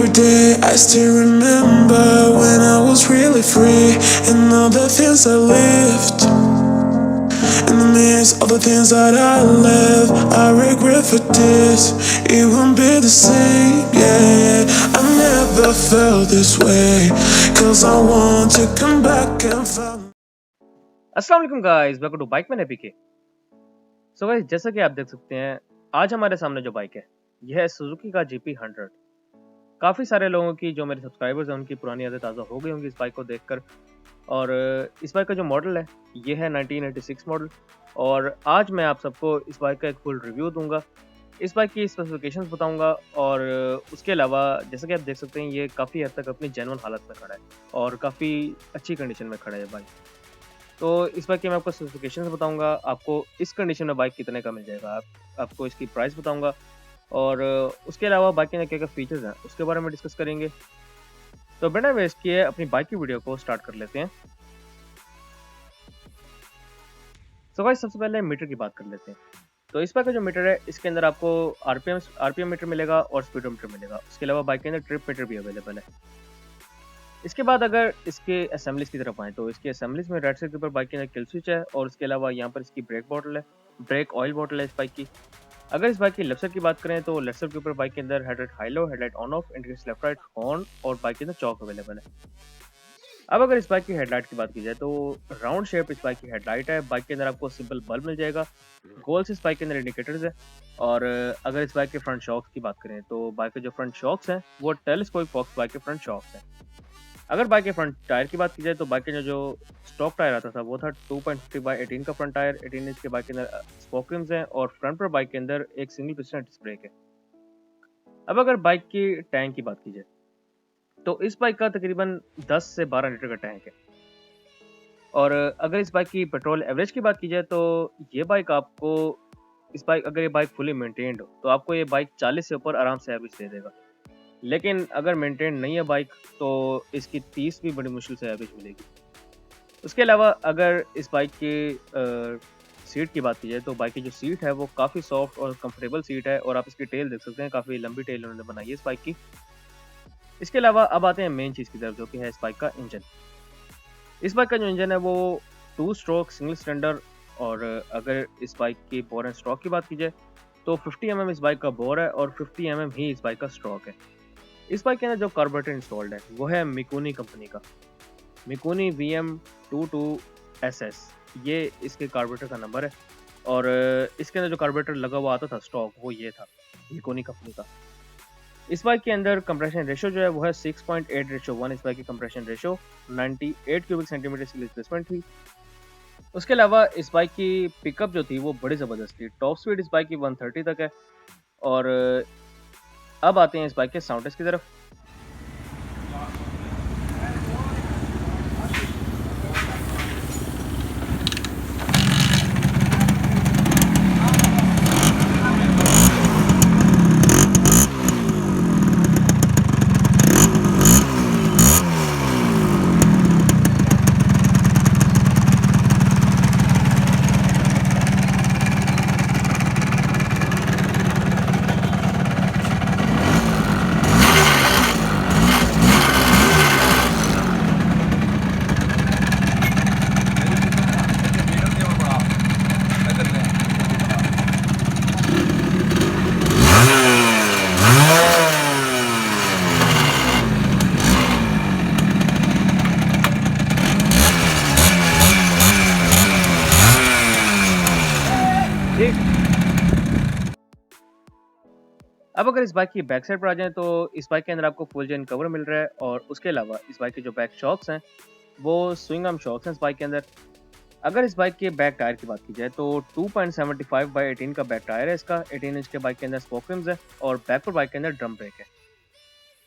every day. I still remember when I was really free, and all the things I lived, and the midst of the things that I left. I regret for this, it won't be the same, yeah. I never felt this way, cause I want to come back and find. अस्सलाम वालेकुम guys, welcome to bike man APK. So guys, जैसा कि आप देख सकते हैं, आज हमारे सामने जो बाइक है यह है सुजुकी का GP100। काफ़ी सारे लोगों की, जो मेरे सब्सक्राइबर्स हैं, उनकी पुरानी यादें ताज़ा हो गई होंगी इस बाइक को देखकर। और इस बाइक का जो मॉडल है ये है 1986 मॉडल। और आज मैं आप सबको इस बाइक का एक फुल रिव्यू दूंगा, इस बाइक की स्पेसिफिकेशंस बताऊंगा। और उसके अलावा जैसा कि आप देख सकते हैं, ये काफ़ी हद तक अपनी जेन्युइन हालत में खड़ा है और काफ़ी अच्छी कंडीशन में खड़ा है ये बाइक। तो इस बाइक की मैं आपको स्पेसिफिकेशंस बताऊंगा, आपको इस कंडीशन में बाइक कितने का मिल जाएगा, आपको इसकी प्राइस बताऊंगा। और उसके अलावा बाइक के क्या क्या फीचर्स हैं उसके बारे में डिस्कस करेंगे। तो बिना वेस्ट किए अपनी बाइक की वीडियो को स्टार्ट कर लेते हैं। तो गाइस, सबसे पहले मीटर की बात कर लेते हैं। तो इस बाइक का जो मीटर है, इसके अंदर आपको आरपीएम मीटर मिलेगा और स्पीडोमीटर मिलेगा। उसके अलावा बाइक के अंदर ट्रिप मीटर भी अवेलेबल है। इसके बाद अगर इसके असेंबलीज की तरफ आएँ, तो इसके असेंबलीज में राइट साइड के ऊपर बाइक के अंदर किल स्विच है और उसके अलावा यहाँ पर इसकी ब्रेक ऑयल बॉटल है इस बाइक की। अगर इस बाइक की लेफ्ट साइड की बात करें, तो लेफ्ट साइड के ऊपर बाइक के अंदर headlight high low, headlight on off, indicators left right, horn और बाइक के अंदर चौक अवेलेबल है। अब अगर इस बाइक की हेडलाइट की बात की जाए, तो राउंड शेप इस बाइक की हेडलाइट है। बाइक के अंदर आपको सिंपल बल्ब मिल जाएगा। गोल से इस बाइक के अंदर इंडिकेटर्स है। और अगर इस बाइक के फ्रंट शॉक्स की बात करें, तो बाइक के जो फ्रंट शॉक्स हैं वो टेलीस्कोपिक फॉक्स बाइक के फ्रंट शॉक्स हैं। अगर बाइक के फ्रंट टायर की बात की जाए, तो बाइक के जो स्टॉक टायर आता था वो था 2.50/18 का फ्रंट टायर। 18 इंच के बाइक के अंदर स्पोक रिम्स हैं और फ्रंट पर बाइक के अंदर एक सिंगल पिस्टन डिस्क ब्रेक है। अब अगर बाइक की टैंक की बात की जाए, तो इस बाइक का तकरीबन 10 से 12 लीटर का टैंक है। और अगर इस बाइक की पेट्रोल एवरेज की बात की जाए, तो ये बाइक आपको अगर ये बाइक फुली मेंटेन्ड हो, तो आपको ये बाइक 40 से ऊपर आराम से एवरेज दे देगा। लेकिन अगर मेंटेन नहीं है बाइक, तो इसकी 30 भी बड़ी मुश्किल से एवरेज मिलेगी। उसके अलावा अगर इस बाइक की सीट की बात की जाए, तो बाइक की जो सीट है वो काफ़ी सॉफ्ट और कंफर्टेबल सीट है। और आप इसकी टेल देख सकते हैं, काफ़ी लंबी टेल उन्होंने बनाई है इस बाइक की। इसके अलावा अब आते हैं मेन चीज़ की तरफ, जो कि है इस बाइक का इंजन। इस बाइक का जो इंजन है वो 2 स्ट्रोक सिंगल सिलेंडर। और अगर इस बाइक की बोर एंड स्ट्रोक की बात की जाए, तो 50 mm इस बाइक का बोर है और 50 mm ही इस बाइक का स्ट्रोक है। इस बाइक के अंदर जो कार्बोरेटर इंस्टॉल्ड है वो है मिकुनी कंपनी का, मिकुनी VM22SS। ये इसके कार्बोरेटर का नंबर है। और इसके अंदर जो कार्बोरेटर लगा हुआ आता था स्टॉक, वो ये था मिकुनी कंपनी का। इस बाइक के अंदर कंप्रेशन रेशो जो है वो है 6.8:1। इस बाइक की कंप्रेशन रेशो 98 क्यूबिक सेंटीमीटर की डिस्प्लेसमेंट थी। उसके अलावा इस बाइक की पिकअप जो थी वो बड़ी ज़बरदस्त थी। टॉप स्पीड इस बाइक की 130 तक है। और अब आते हैं इस बाइक के साउंड टेस्ट की तरफ। अब अगर इस बाइक की बैक साइड पर आ जाएं, तो इस बाइक के अंदर आपको फुल जेन कवर मिल रहा है। और उसके अलावा इस बाइक के जो बैक शॉक्स हैं वो स्विंग आर्म शॉक्स हैं इस बाइक के अंदर। अगर इस बाइक के बैक टायर की बात की जाए, तो 2.75/18 का बैक टायर है इसका। 18 इंच के बाइक के अंदर स्पोक रिम्स है और बैक पर बाइक के अंदर ड्रम ब्रेक है।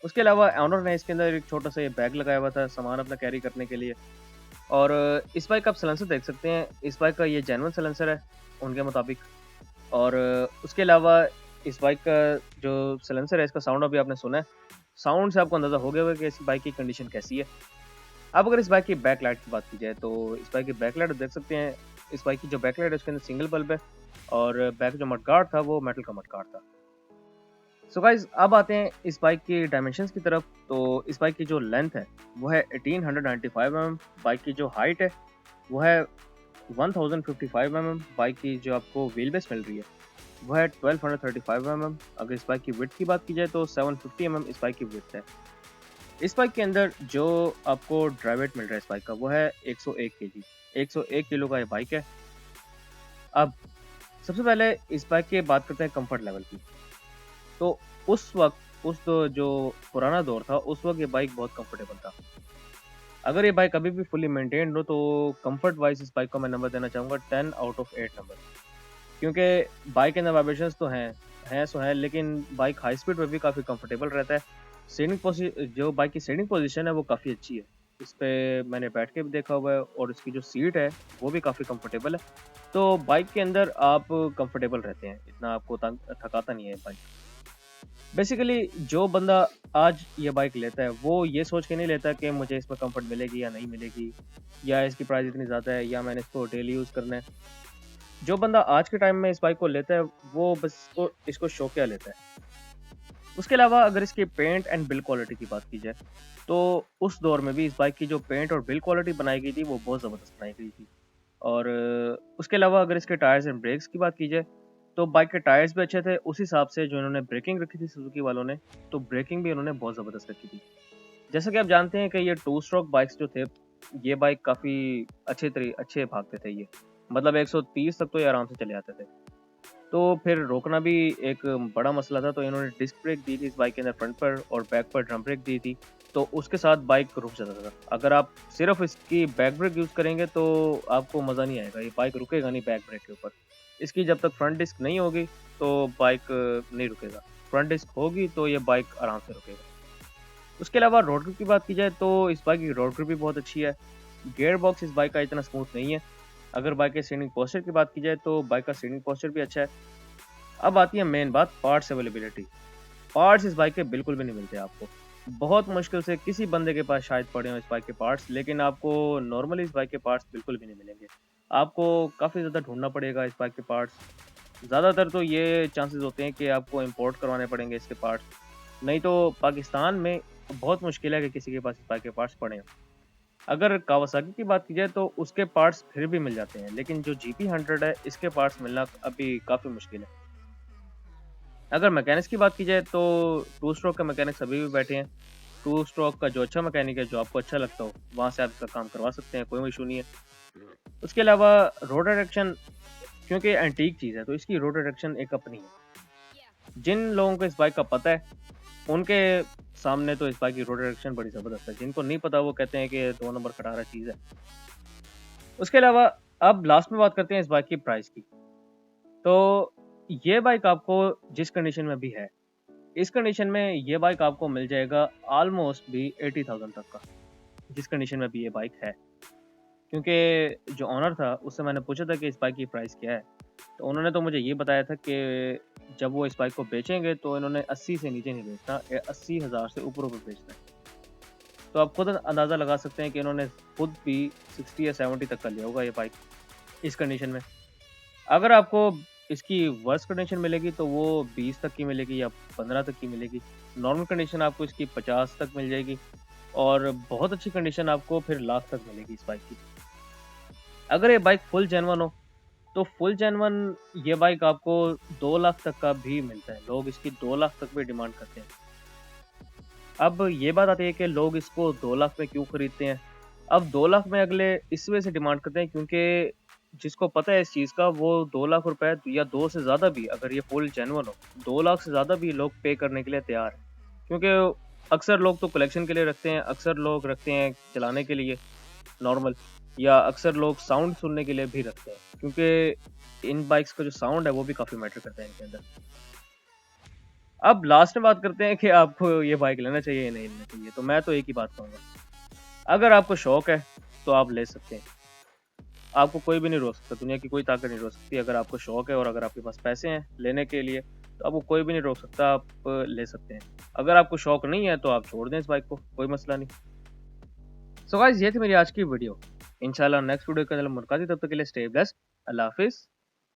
उसके अलावा ऑनर ने इसके अंदर एक छोटा सा ये बैग लगाया हुआ था सामान अपना कैरी करने के लिए। और इस बाइक का आप सलेंसर देख सकते हैं, इस बाइक का ये जेन्युइन सलेंसर है उनके मुताबिक। और उसके अलावा इस बाइक का जो सलेंसर है, इसका साउंड अभी आपने सुना है। साउंड से आपको अंदाज़ा हो गया होगा कि इस बाइक की कंडीशन कैसी है। अब अगर इस बाइक की बैक लाइट की बात की जाए, तो इस बाइक की बैक लाइट देख सकते हैं। इस बाइक की जो बैक लाइट है उसके अंदर सिंगल बल्ब है और बैक जो मडगार्ड था वो मेटल का मडगार्ड था। सो गाइस अब आते हैं इस बाइक की डायमेंशंस की तरफ। तो इस बाइक की जो लेंथ है वो है 1895 mm, बाइक की जो हाइट है वो है 1055 mm, बाइक की जो आपको व्हील बेस मिल रही है वो है 1235 mm। अगर इस बाइक की विड्थ की बात की जाए तो 750 mm इस बाइक की विड्थ है। इस बाइक के अंदर जो आपको ड्राइव वेट मिल रहा है इस बाइक का वो है 101 kg, 101 किलो का ये बाइक है। अब सबसे पहले इस बाइक की बात करते हैं कंफर्ट लेवल की। तो उस वक्त जो पुराना दौर था उस वक्त ये बाइक बहुत कंफर्टेबल था। अगर ये बाइक अभी भी फुली मेंटेन्ड हो तो कंफर्ट वाइज इस बाइक को मैं नंबर देना चाहूँगा 10 आउट ऑफ 8 नंबर। क्योंकि बाइक के अंदर वाइब्रेशंस तो हैं सो हैं, लेकिन बाइक हाई स्पीड पे भी काफ़ी कंफर्टेबल रहता है। जो बाइक की सीटिंग पोजीशन है वो काफ़ी अच्छी है। इस पे मैंने बैठ के भी देखा हुआ है और इसकी जो सीट है वो भी काफ़ी कंफर्टेबल है। तो बाइक के अंदर आप कंफर्टेबल रहते हैं, इतना आपको थकाता नहीं है बाइक। बेसिकली जो बंदा आज ये बाइक लेता है वो ये सोच के नहीं लेता कि मुझे इसमें कंफर्ट मिलेगी या नहीं मिलेगी, या इसकी प्राइस इतनी ज़्यादा है, या मैंने इसको डेली यूज़ करना है। जो बंदा आज के टाइम में इस बाइक को लेता है वो बस इसको शौकिया लेता है। उसके अलावा अगर इसकी पेंट एंड बिल्ड क्वालिटी की बात की जाए तो उस दौर में भी इस बाइक की जो पेंट और बिल्ड क्वालिटी बनाई गई थी वो बहुत ज़बरदस्त बनाई गई थी। और उसके अलावा अगर इसके टायर्स एंड ब्रेक्स की बात की जाए तो बाइक के टायर्स भी अच्छे थे उस हिसाब से जो इन्होंने ब्रेकिंग रखी थी सुजुकी वालों ने, तो ब्रेकिंग भी उन्होंने बहुत ज़बरदस्त रखी थी। जैसा कि आप जानते हैं कि ये 2 स्ट्रोक बाइक्स जो थे, ये बाइक काफ़ी अच्छे भागते थे ये। मतलब 130 तक तो ये आराम से चले जाते थे। तो फिर रोकना भी एक बड़ा मसला था, तो इन्होंने डिस्क ब्रेक दी थी इस बाइक के अंदर फ्रंट पर और बैक पर ड्रम ब्रेक दी थी। तो उसके साथ बाइक रुक जाता था। अगर आप सिर्फ़ इसकी बैक ब्रेक यूज़ करेंगे तो आपको मज़ा नहीं आएगा, ये बाइक रुकेगा नहीं बैक ब्रेक के ऊपर। इसकी जब तक फ्रंट डिस्क नहीं होगी तो बाइक नहीं रुकेगा। फ्रंट डिस्क होगी तो ये बाइक आराम से रुकेगा। उसके अलावा रोड ग्रिप की बात की जाए तो इस बाइक की रोड ग्रिप भी बहुत अच्छी है। गियर बॉक्स इस बाइक का इतना स्मूथ नहीं है। अगर बाइक के सीटिंग पोस्चर की बात की जाए तो बाइक का सीटिंग पोस्चर भी अच्छा है। अब आती है मेन बात, पार्ट्स अवेलेबिलिटी। पार्ट्स इस बाइक के बिल्कुल भी नहीं मिलते आपको। बहुत मुश्किल से किसी बंदे के पास शायद पड़े हों इस बाइक के पार्ट्स, लेकिन आपको नॉर्मली इस बाइक के पार्ट्स बिल्कुल भी नहीं मिलेंगे। आपको काफ़ी ज़्यादा ढूँढना पड़ेगा इस बाइक के पार्ट्स। ज़्यादातर तो ये चांसेस होते हैं कि आपको इम्पोर्ट करवाने पड़ेंगे इसके पार्ट्स। नहीं तो पाकिस्तान में बहुत मुश्किल है कि किसी के पास इस बाइक के पार्ट्स पड़े हों। अगर कावासाकी की बात की जाए तो उसके पार्ट्स फिर भी मिल जाते हैं, लेकिन जो GP100 है इसके पार्ट्स मिलना अभी काफ़ी मुश्किल है। अगर मैकेनिक्स की बात की जाए तो 2 स्ट्रोक के मैकेनिक्स अभी भी बैठे हैं। 2 स्ट्रोक का जो अच्छा मैकेनिक है, जो आपको अच्छा लगता हो, वहाँ से आप इसका काम करवा सकते हैं, कोई इशू नहीं है। उसके अलावा रोड डायरेक्शन, क्योंकि एंटीक चीज़ है तो इसकी रोड डायरेक्शन एक अपनी है। जिन लोगों को इस बाइक का पता है, उनके सामने तो इस बाइक की रोड डायरेक्शन बड़ी ज़बरदस्त है। जिनको नहीं पता वो कहते हैं कि 2 नंबर खटारा चीज़ है। उसके अलावा अब लास्ट में बात करते हैं इस बाइक की प्राइस की। तो ये बाइक आपको जिस कंडीशन में भी है, इस कंडीशन में ये बाइक आपको मिल जाएगा ऑलमोस्ट भी 80,000 तक का, जिस कंडीशन में भी ये बाइक है। क्योंकि जो ओनर था उससे मैंने पूछा था कि इस बाइक की प्राइस क्या है, तो उन्होंने तो मुझे ये बताया था कि जब वो इस बाइक को बेचेंगे तो इन्होंने 80 से नीचे नहीं बेचना, 80,000 से ऊपर बेचना है। तो आप खुद अंदाज़ा लगा सकते हैं कि इन्होंने खुद भी 60 या 70 तक का लिया होगा ये बाइक इस कंडीशन में। अगर आपको इसकी वर्स्ट कंडीशन मिलेगी तो वो 20 तक की मिलेगी या 15 तक की मिलेगी। नॉर्मल कंडीशन आपको इसकी 50 तक मिल जाएगी और बहुत अच्छी कंडीशन आपको फिर लाख तक मिलेगी इस बाइक की। अगर ये बाइक फुल जेन्युइन हो तो फुल जेन्युइन ये बाइक आपको 2 लाख तक का भी मिलता है। लोग इसकी 2 लाख तक भी डिमांड करते हैं। अब ये बात आती है कि लोग इसको 2 लाख में क्यों खरीदते हैं? अब 2 लाख में अगले इस वजह से डिमांड करते हैं क्योंकि जिसको पता है इस चीज़ का वो 2 लाख रुपए या 2 से ज़्यादा भी, अगर ये फुल जेन्युइन हो, 2 लाख से ज़्यादा भी लोग पे करने के लिए तैयार हैं। क्योंकि अक्सर लोग तो कलेक्शन के लिए रखते हैं, अक्सर लोग रखते हैं चलाने के लिए नॉर्मल, या अक्सर लोग साउंड सुनने के लिए भी रखते हैं। क्योंकि इन बाइक्स का जो साउंड है वो भी काफ़ी मैटर करता है इनके अंदर। अब लास्ट में बात करते हैं कि आपको ये बाइक लेना चाहिए या नहीं लेना चाहिए, तो मैं तो एक ही बात कहूँगा, अगर आपको शौक है तो आप ले सकते हैं। आपको कोई भी नहीं रोक सकता, दुनिया की कोई ताकत नहीं रोक सकती। अगर आपको शौक है और अगर आपके पास पैसे हैं लेने के लिए तो आपको कोई भी नहीं रोक सकता, आप ले सकते हैं। अगर आपको शौक नहीं है तो आप छोड़ दें इस बाइक को, कोई मसला नहीं। सो गाइस ये थी मेरी आज की वीडियो। इंशाल्लाह नेक्स्ट वीडियो के अंदर मुलाकात, तब तक के लिए स्टे ब्लेस्ड। अल्लाह हाफिज़।